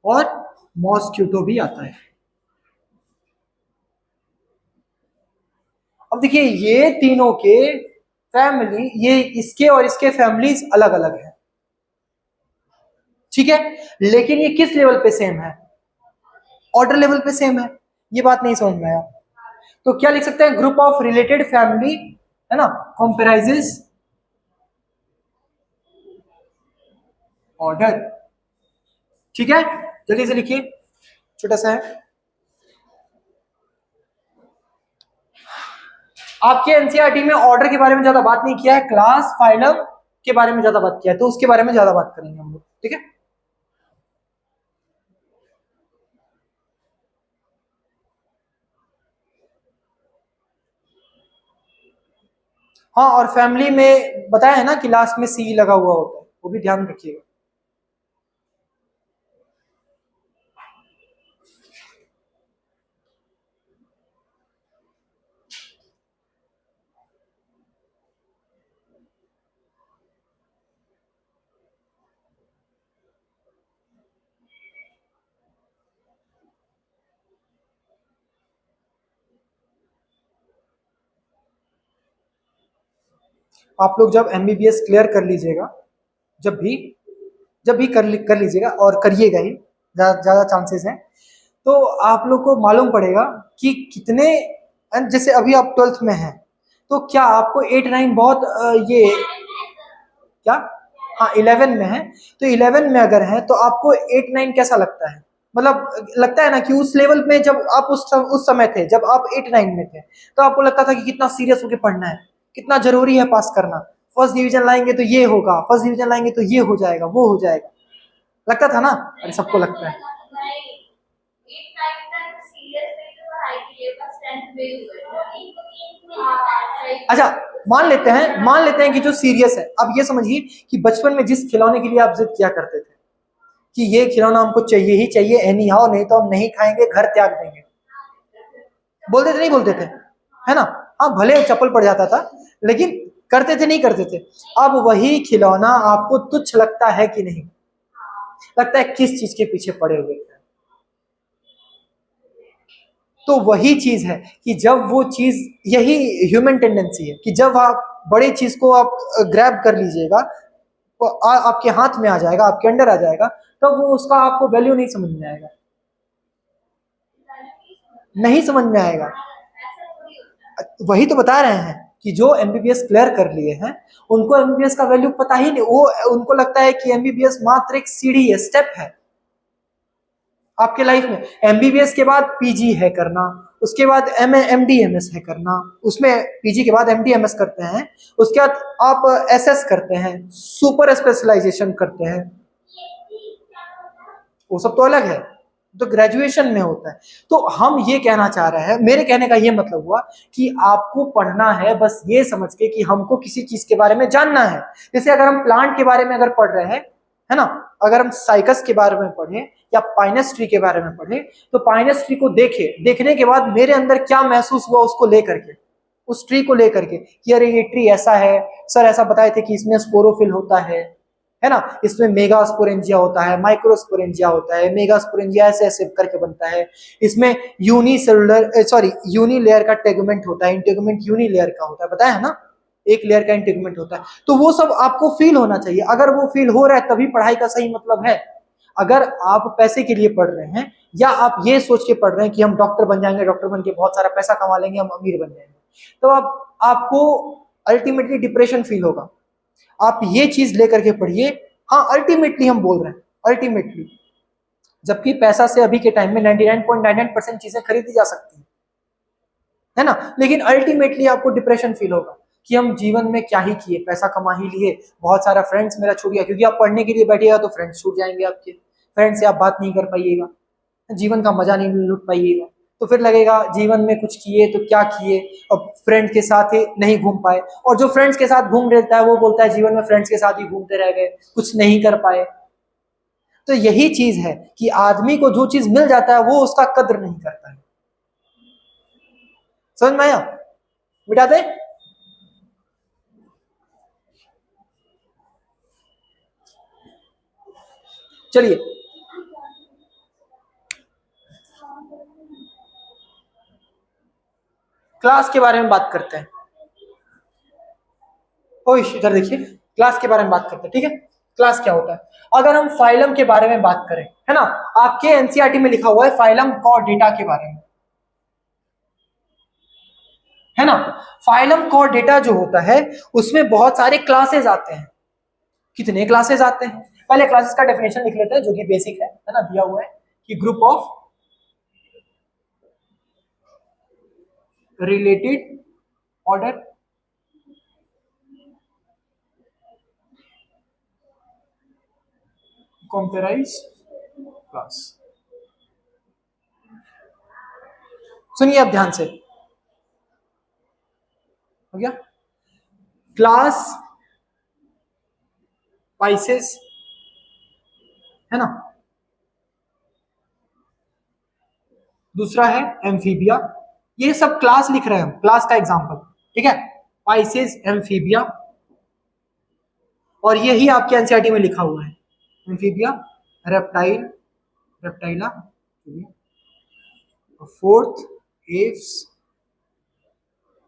और मॉस्क्यूटो भी आता है। अब देखिए, ये तीनों के फैमिली, ये इसके और इसके फैमिलीज अलग अलग है। ठीक है, लेकिन ये किस लेवल पे सेम है? ऑर्डर लेवल पे सेम है। ये बात नहीं समझ में आया? तो क्या लिख सकते हैं? ग्रुप ऑफ रिलेटेड फैमिली, है ना, कंपेराइजेस ऑर्डर। ठीक है, जल्दी से लिखिए, छोटा सा है। आपके एनसीईआरटी में ऑर्डर के बारे में ज्यादा बात नहीं किया है, क्लास फाइलम के बारे में ज्यादा बात किया है, तो उसके बारे में ज्यादा बात करेंगे हम लोग। ठीक है, हाँ, और फैमिली में बताया है ना कि लास्ट में सी लगा हुआ होता है, वो भी ध्यान रखिएगा। आप लोग जब एमबीबीएस क्लियर कर लीजिएगा, जब भी कर लीजिएगा, और करिएगा ही, ज्यादा चांसेस हैं, तो आप लोग को मालूम पड़ेगा कि कितने, जैसे अभी आप 12th में हैं, तो क्या आपको 8 9 बहुत ये क्या, हाँ 11 में है, तो 11 में अगर है तो आपको 8 9 कैसा लगता है? मतलब लगता है ना कि उस लेवल में जब आप उस समय थे, जब आप 8 9 में थे, तो आपको लगता था कि कितना सीरियस होकर पढ़ना है, कितना जरूरी है पास करना, फर्स्ट डिवीजन लाएंगे तो ये होगा, फर्स्ट डिवीजन लाएंगे तो ये हो जाएगा, वो हो जाएगा, लगता था ना? अरे सबको लगता है। अच्छा, मान लेते हैं कि जो सीरियस है, अब ये समझिए कि बचपन में जिस खिलौने के लिए आप जिद किया करते थे कि ये खिलौना हमको चाहिए ही चाहिए, एनी हाउ, नहीं तो हम नहीं खाएंगे, घर त्याग देंगे, बोलते थे नहीं बोलते थे? है ना, हाँ, भले चप्पल पड़ जाता था, लेकिन करते थे नहीं करते थे? अब वही खिलौना आपको तुच्छ लगता है कि नहीं? लगता है किस चीज के पीछे पड़े हुए थे। तो वही चीज है कि जब वो चीज, यही ह्यूमन टेंडेंसी है कि जब आप बड़ी चीज को आप ग्रैब कर लीजिएगा, तो आपके हाथ में आ जाएगा, आपके अंडर आ जाएगा, तब वो उसका आपको वैल्यू नहीं समझ में आएगा, नहीं समझ में आएगा। वही तो बता रहे हैं कि जो एमबीबीएस क्लियर कर लिए हैं उनको एमबीबीएस का वैल्यू पता ही नहीं, वो उनको लगता है कि एमबीबीएस मात्र एक सीढ़ी है, स्टेप है आपके लाइफ में। एमबीबीएस के बाद पीजी है करना, उसके बाद एमडी एमएस है करना, उसमें पीजी के बाद एमडी एमएस करते हैं, उसके बाद आप एसएस करते हैं, सुपर स्पेशलाइजेशन करते हैं, वो सब तो अलग है, तो ग्रेजुएशन में होता है। तो हम ये कहना चाह रहे हैं, मेरे कहने का ये मतलब हुआ कि आपको पढ़ना है बस ये समझ के कि हमको किसी चीज के बारे में जानना है। जैसे अगर हम प्लांट के बारे में अगर पढ़ रहे हैं, है ना, अगर हम साइकस के बारे में पढ़ें या पाइनस ट्री के बारे में पढ़ें, तो पाइनस ट्री को देखने के बाद मेरे अंदर क्या महसूस हुआ उसको लेकर के, उस ट्री को लेकर के कि अरे ये ट्री ऐसा है, सर ऐसा बताए थे कि इसमें स्पोरोफिल होता है ना, इसमें मेगास्पोरेंजिया होता है, माइक्रोस्पोरेंजिया होता है, मेगास्पोरेंजिया ऐसे ऐसे करके बनता है, इसमें यूनी लेयर का टेगुमेंट होता है, इंटेगुमेंट यूनी लेयर का होता है, बताया है ना, एक लेयर का इंटेगुमेंट होता है। तो वो सब आपको फील होना चाहिए, अगर वो फील हो रहा है तभी पढ़ाई का सही मतलब है। अगर आप पैसे के लिए पढ़ रहे हैं या आप ये सोच के पढ़ रहे हैं कि हम डॉक्टर बन जाएंगे, डॉक्टर बन के बहुत सारा पैसा कमा लेंगे, हम अमीर बन जाएंगे, तो आपको अल्टीमेटली डिप्रेशन फील होगा। आप ये चीज लेकर के पढ़िए। हाँ, अल्टीमेटली हम बोल रहे हैं, अल्टीमेटली, जबकि पैसा से अभी के टाइम में 99.99% चीजें खरीदी जा सकती है ना, लेकिन अल्टीमेटली आपको डिप्रेशन फील होगा कि हम जीवन में क्या ही किए, पैसा कमा ही लिए, बहुत सारा फ्रेंड्स मेरा छूट गया, क्योंकि आप पढ़ने के लिए बैठिएगा तो फ्रेंड्स छूट जाएंगे आपके, फ्रेंड से आप बात नहीं कर पाइएगा, जीवन का मजा नहीं लूट पाइएगा, तो फिर लगेगा जीवन में कुछ किए तो क्या किए, और फ्रेंड के साथ ही नहीं घूम पाए, और जो फ्रेंड्स के साथ घूम रहता है वो बोलता है जीवन में फ्रेंड्स के साथ ही घूमते रह गए, कुछ नहीं कर पाए। तो यही चीज है कि आदमी को जो चीज मिल जाता है वो उसका कद्र नहीं करता है। समझ में आया? मिटा दे। चलिए, क्लास के बारे में बात करते हैं। ओ इधर देखिए, क्लास के बारे में बात करते हैं, ठीक है। क्लास क्या होता है? अगर हम फाइलम के बारे में बात करें, है ना, आपके एनसीईआरटी में लिखा हुआ है फाइलम कॉर्डेटा के बारे में, है ना। फाइलम कॉर्डेटा जो होता है उसमें बहुत सारे क्लासेस आते हैं। कितने क्लासेस आते हैं? पहले क्लासेस का डेफिनेशन लिख लेते हैं जो कि बेसिक है ना, दिया हुआ है कि group of related order comprises class. सुनिए अब ध्यान से, हो गया। क्लास स्पाइसेस, है ना, दूसरा है एम्फीबिया, ये सब क्लास लिख रहे हैं हम, क्लास का एग्जांपल, ठीक है। स्पाइसेस, एम्फीबिया, और यही आपके एनसीईआरटी में लिखा हुआ है, एम्फीबिया, रेप्टाइल, रेप्टाइला, फोर्थ एव्स,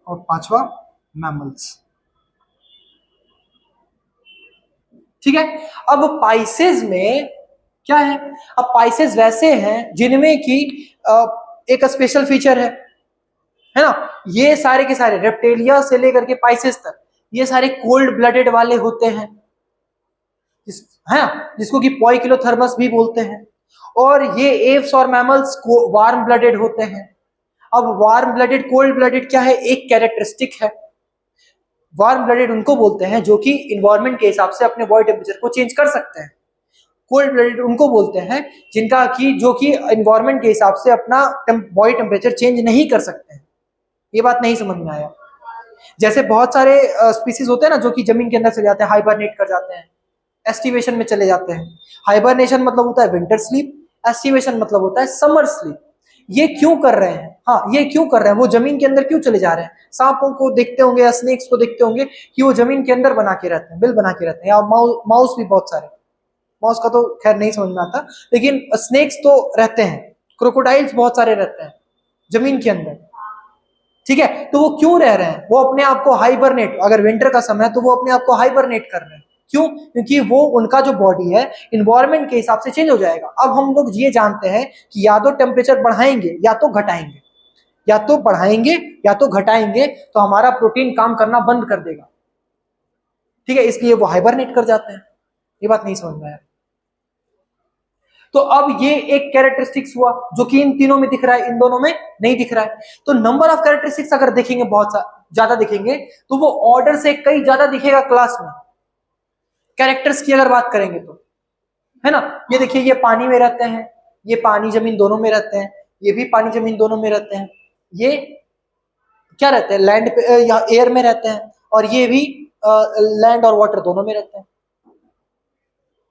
और पांचवा मैमल्स, ठीक है। अब पाइसेस में क्या है? अब पाइसेस वैसे हैं जिनमें कि एक स्पेशल फीचर है ना, ये सारे के सारे रेप्टेलिया से लेकर के पाइसेस तक ये सारे कोल्ड ब्लडेड वाले होते हैं, है ना, जिसको कि पोइकिलोथर्मस भी बोलते हैं। और ये एव्स और मैमल्स को वार्म ब्लडेड होते हैं। अब वार्म ब्लडेड कोल्ड ब्लडेड क्या है? एक कैरेक्टरिस्टिक है। वार्म ब्लडेड उनको बोलते हैं जो कि इन्वायरमेंट के हिसाब से अपने बॉडी टेम्परेचर को चेंज कर सकते हैं। कोल्ड ब्लडेड उनको बोलते हैं जिनका कि जो कि इन्वायरमेंट के हिसाब से अपना बॉडी टेम्परेचर चेंज नहीं कर सकते हैं। ये बात नहीं समझ में आया? जैसे बहुत सारे स्पीसीज होते हैं ना जो कि जमीन के अंदर चले जाते हैं, हाइबरनेट कर जाते हैं, एस्टिवेशन में चले जाते हैं। हाइबरनेशन मतलब होता है विंटर स्लीप, एस्टिवेशन मतलब होता है समर स्लीप। ये क्यों कर रहे हैं? हाँ, ये क्यों कर रहे हैं? वो जमीन के अंदर क्यों चले जा रहे हैं? सांपों को देखते होंगे या स्नेक्स को देखते होंगे कि वो जमीन के अंदर बना के रहते हैं, बिल बना के रहते हैं, या माउस भी बहुत सारे, माउस का तो खैर नहीं समझ में आता, लेकिन स्नेक्स तो रहते हैं, क्रोकोडाइल्स बहुत सारे रहते हैं जमीन के अंदर, ठीक है। तो वो क्यों रह रहे हैं, वो अपने आप को हाइबरनेट, अगर विंटर का समय है तो वो अपने आप को हाइबरनेट कर रहे हैं। क्यों? क्योंकि वो उनका जो बॉडी है इन्वायरमेंट के हिसाब से चेंज हो जाएगा। अब हम लोग ये जानते हैं कि या तो टेम्परेचर बढ़ाएंगे या तो घटाएंगे, या तो बढ़ाएंगे या तो घटाएंगे, तो हमारा प्रोटीन काम करना बंद कर देगा, ठीक है, इसलिए वो हाइबरनेट कर जाते हैं। ये बात नहीं समझ में आया? तो अब ये एक कैरेक्टरिस्टिक्स हुआ जो कि इन तीनों में दिख रहा है, इन दोनों में नहीं दिख रहा है। तो नंबर ऑफ कैरेक्टरिस्टिक्स अगर देखेंगे बहुत ज्यादा दिखेंगे, तो वो ऑर्डर से कई ज्यादा दिखेगा क्लास में। कैरेक्टर्स की अगर बात करेंगे तो, है ना, ये देखिए, ये पानी में रहते हैं, ये पानी जमीन दोनों में रहते हैं, ये भी पानी जमीन दोनों में रहते हैं, ये क्या रहते हैं, लैंड पे या एयर में रहते हैं, और ये भी लैंड और वाटर दोनों में रहते हैं।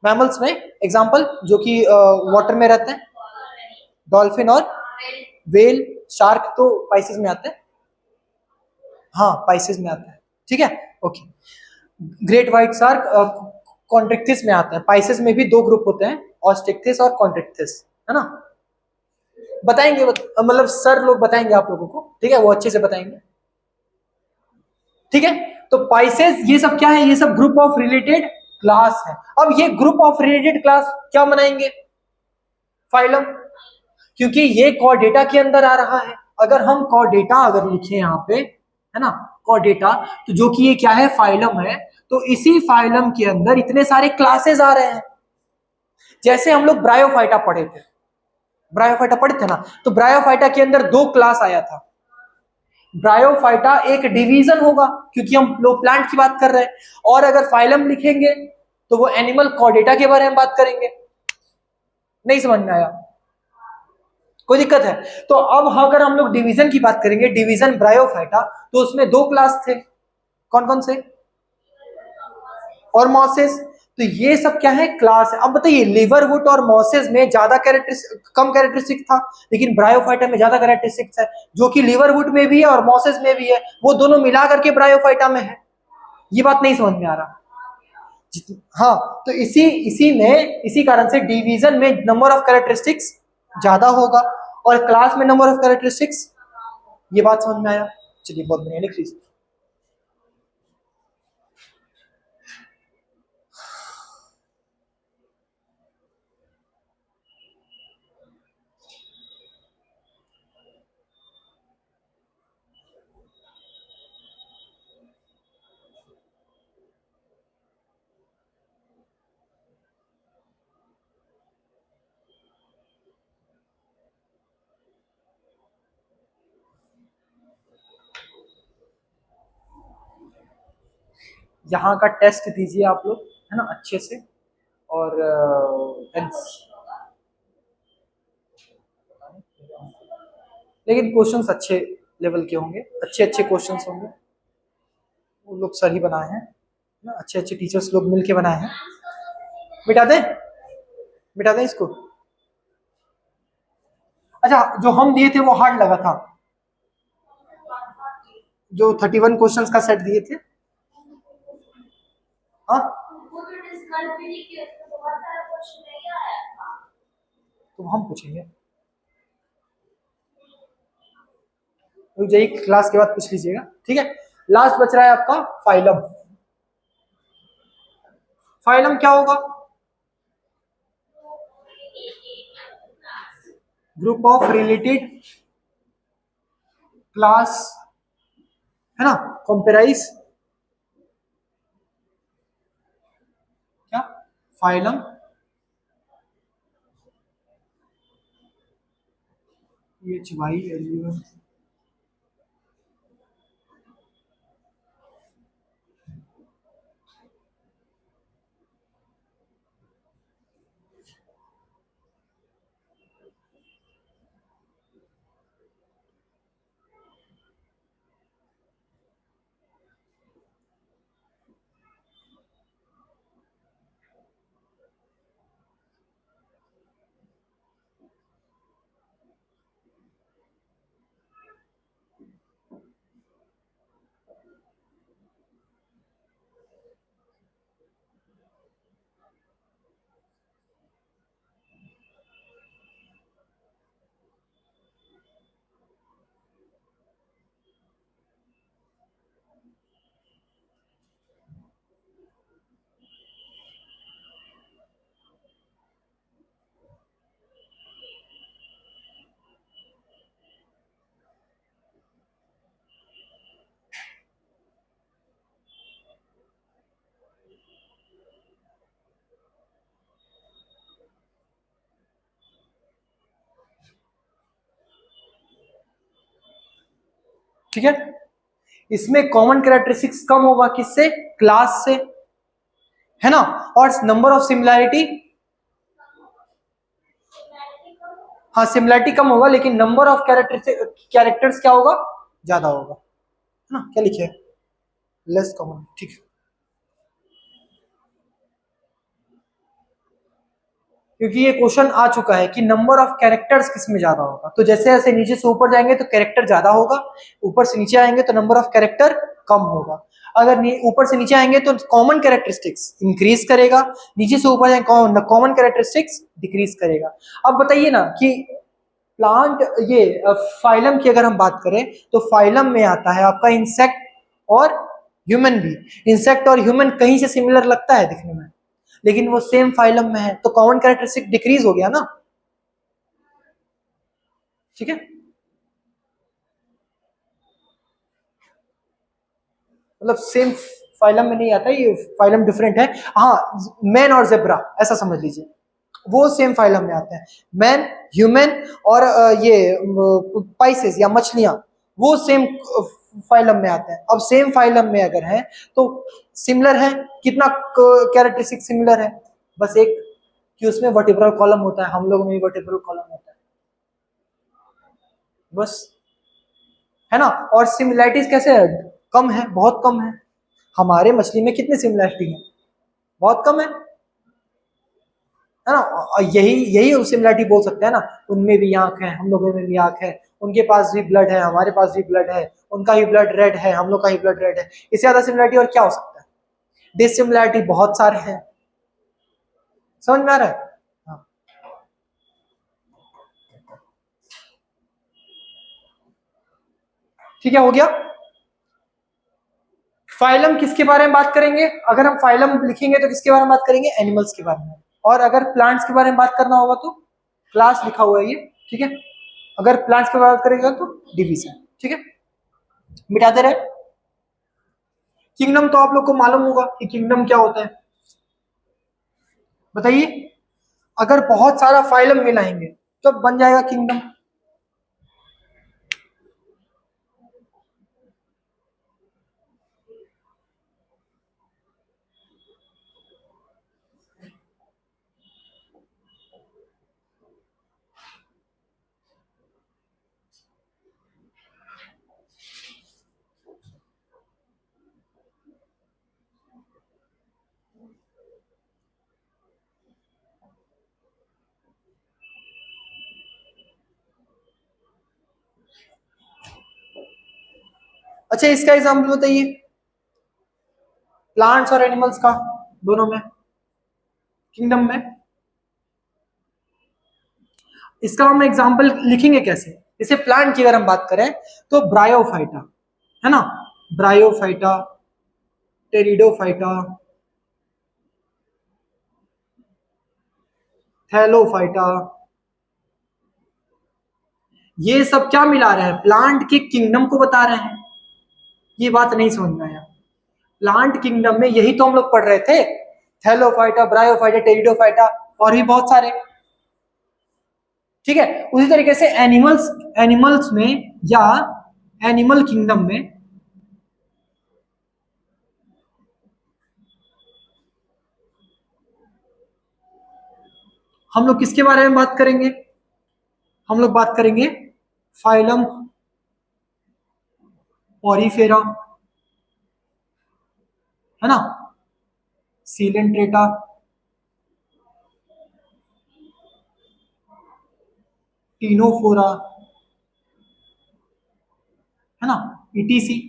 मैमल्स में एग्जांपल जो कि वाटर में रहते हैं, डॉल्फिन और वेल, शार्क तो पाइसेस में आते हैं, हाँ पाइसेस में आता है, ठीक है, ओके। ग्रेट व्हाइट शार्क कॉन्ट्रिक्थिस में आता है। पाइसेस में भी दो ग्रुप होते हैं, ऑस्ट्रिक्थिस और कॉन्ट्रिक्थिस, है ना। बताएंगे, मतलब सर लोग बताएंगे आप लोगों को, ठीक है, वो अच्छे से बताएंगे, ठीक है। तो पाइसेस ये सब क्या है, ये सब ग्रुप ऑफ रिलेटेड क्लास है। अब ये ग्रुप ऑफ रिलेटेड क्लास क्या बनाएंगे, फाइलम, क्योंकि ये कॉर्डेटा के अंदर आ रहा है। अगर हम कॉर्डेटा अगर लिखे यहाँ पे, है ना, कॉर्डेटा, तो जो कि ये क्या है, फाइलम है, तो इसी फाइलम के अंदर इतने सारे क्लासेस आ रहे हैं। जैसे हम लोग ब्रायोफाइटा पढ़े थे, ब्रायोफाइटा पढ़े थे ना, तो ब्रायोफाइटा के अंदर दो क्लास आया था। ब्रायोफाइटा एक डिवीजन होगा क्योंकि हम लोग प्लांट की बात कर रहे हैं, और अगर फाइलम लिखेंगे तो वो एनिमल कॉर्डेटा के बारे में बात करेंगे। नहीं समझ में आया? कोई दिक्कत है? तो अब अगर हम लोग डिवीजन की बात करेंगे, डिवीजन ब्रायोफाइटा, तो उसमें दो क्लास थे, कौन कौन से, और मॉसेस। तो ये सब क्या है, क्लास है। अब बताइए, लिवरवुड और मॉसेस में ज्यादा कैरेक्टरिस्टिक, कम कैरेक्टरिस्टिक था, लेकिन ब्रायोफाइटा में ज्यादा कैरेक्टरिस्टिक्स है, जो कि लिवरवुड में भी है और मॉसेस में भी है, वो दोनों मिला करके ब्रायोफाइटा में है। ये बात नहीं समझ में आ रहा? हाँ, तो इसी इसी में इसी कारण से डिवीजन में नंबर ऑफ कैरेक्टरिस्टिक्स ज्यादा होगा और क्लास में नंबर ऑफ कैरेक्टरिस्टिक्स। ये बात समझ में आया? चलिए, बहुत बढ़िया, लिख लीजिए। यहाँ का टेस्ट दीजिए आप लोग, है ना, अच्छे से, और लेकिन क्वेश्चंस अच्छे लेवल के होंगे, अच्छे अच्छे क्वेश्चंस होंगे, वो लोग सर ही बनाए हैं ना, अच्छे अच्छे टीचर्स लोग मिलके बनाए हैं। मिटा दें, मिटा दें इसको। अच्छा, जो हम दिए थे वो हार्ड लगा था, जो 31 क्वेश्चंस का सेट दिए थे, हाँ, तो हम पूछेंगे, रुक जाइए, क्लास के बाद पूछ लीजिएगा, ठीक है। लास्ट बच रहा है आपका फाइलम। फाइलम क्या होगा, ग्रुप ऑफ रिलेटेड क्लास, है ना, कंपेराइज क्या, phylum, H Y L U, ठीक है, इसमें कॉमन कैरेक्टरिस्टिक्स कम होगा किससे, क्लास से, है ना। और नंबर ऑफ सिमिलैरिटी, हाँ सिमिलैरिटी कम होगा लेकिन नंबर ऑफ कैरेक्टर्स क्या होगा, ज्यादा होगा, है ना। क्या लिखे, लेस कॉमन, ठीक है। क्योंकि ये क्वेश्चन आ चुका है कि नंबर ऑफ कैरेक्टर्स किस में ज्यादा होगा, तो जैसे जैसे नीचे से ऊपर जाएंगे तो कैरेक्टर ज्यादा होगा, ऊपर से नीचे आएंगे तो नंबर ऑफ कैरेक्टर कम होगा। अगर ऊपर से नीचे आएंगे तो कॉमन कैरेक्टरिस्टिक्स इंक्रीज करेगा, नीचे से ऊपर जाएंगे कॉमन कैरेक्टरिस्टिक्स डिक्रीज करेगा। अब बताइए ना कि प्लांट, ये फाइलम की अगर हम बात करें तो फाइलम में आता है आपका इंसेक्ट और ह्यूमन भी। इंसेक्ट और ह्यूमन कहीं से सिमिलर लगता है दिखने में, लेकिन वो सेम फाइलम में है, तो कॉमन कैरेक्टरिस्टिक डिक्रीज हो गया ना, ठीक है। मतलब सेम फाइलम में नहीं आता, ये फाइलम डिफरेंट है। हाँ, मैन और जेब्रा ऐसा समझ लीजिए, वो सेम फाइलम में आते हैं। मैन, ह्यूमन और ये पाइसेस या मछलियां, वो सेम फाइलम में आते हैं। अब सेम फाइलम में अगर है तो सिमिलर है, कितना कैरेक्टरिस्टिक सिमिलर है, बस एक कि उसमें वर्टिब्रल कॉलम होता है, हम लोग में भी वर्टिब्रल कॉलम होता है, बस, है ना। और सिमिलैरिटीज कैसे है, कम है, बहुत कम है। हमारे मछली में कितनी सिमिलैरिटी है, बहुत कम है ना। और यही यही सिमिलैरिटी बोल सकते हैं ना, उनमें भी आंख है, हम लोगों में भी आंख है, उनके पास भी ब्लड है, हमारे पास भी ब्लड है, उनका ही ब्लड रेड है, हम लोग का ही ब्लड रेड है। इससे ज्यादा सिमिलैरिटी और क्या हो सकता है, डिसिमिलैरिटी बहुत सारे हैं, समझ में आ रहा है। हाँ। ठीक है, हो गया। फाइलम किसके बारे में बात करेंगे, अगर हम फाइलम लिखेंगे तो किसके बारे में बात करेंगे, एनिमल्स के बारे में। और अगर प्लांट्स के बारे में बात करना होगा तो क्लास लिखा हुआ है ये, ठीक है। अगर प्लांट्स के बारे में बात करेंगे तो डिवीजन, ठीक है। मिटाते रहे। किंगडम तो आप लोग को मालूम होगा कि किंगडम क्या होता है, बताइए। अगर बहुत सारा फाइलम मिलाएंगे तो बन जाएगा किंगडम। अच्छा, इसका एग्जाम्पल बताइए, प्लांट्स और एनिमल्स का, दोनों में, किंगडम में। इसका हम एग्जाम्पल लिखेंगे कैसे, जैसे प्लांट की अगर हम बात करें तो ब्रायोफाइटा, है ना, ब्रायोफाइटा, टेरिडोफाइटा, थैलोफाइटा, ये सब क्या मिला रहे हैं, प्लांट के किंगडम को बता रहे हैं। ये बात नहीं समझ में आया, प्लांट किंगडम में यही तो हम लोग पढ़ रहे थे, थैलोफाइटा, ब्रायोफाइटा, टेरिडोफाइटा और भी बहुत सारे, ठीक है। उसी तरीके से एनिमल्स, एनिमल्स में या एनिमल किंगडम में हम लोग किसके बारे में बात करेंगे, हम लोग बात करेंगे फाइलम ऑरिफेरा, है ना, सीलेंट्रेटा, टीनोफोरा, है ना, ईटीसी।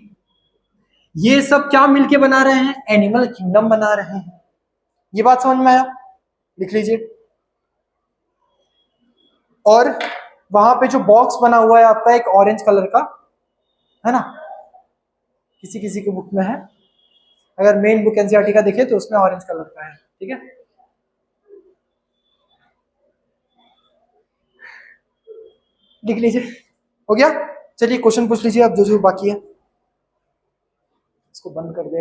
ये सब क्या मिलके बना रहे हैं, एनिमल किंगडम बना रहे हैं। ये बात समझ में आया, लिख लीजिए। और वहां पे जो बॉक्स बना हुआ है आपका एक ऑरेंज कलर का, है ना, किसी किसी की बुक में है, अगर मेन बुक एनसीईआरटी का देखे तो उसमें ऑरेंज कलर का है, ठीक है। लिख लीजिए, हो गया। चलिए क्वेश्चन पूछ लीजिए अब, जो जो बाकी है इसको बंद कर दे।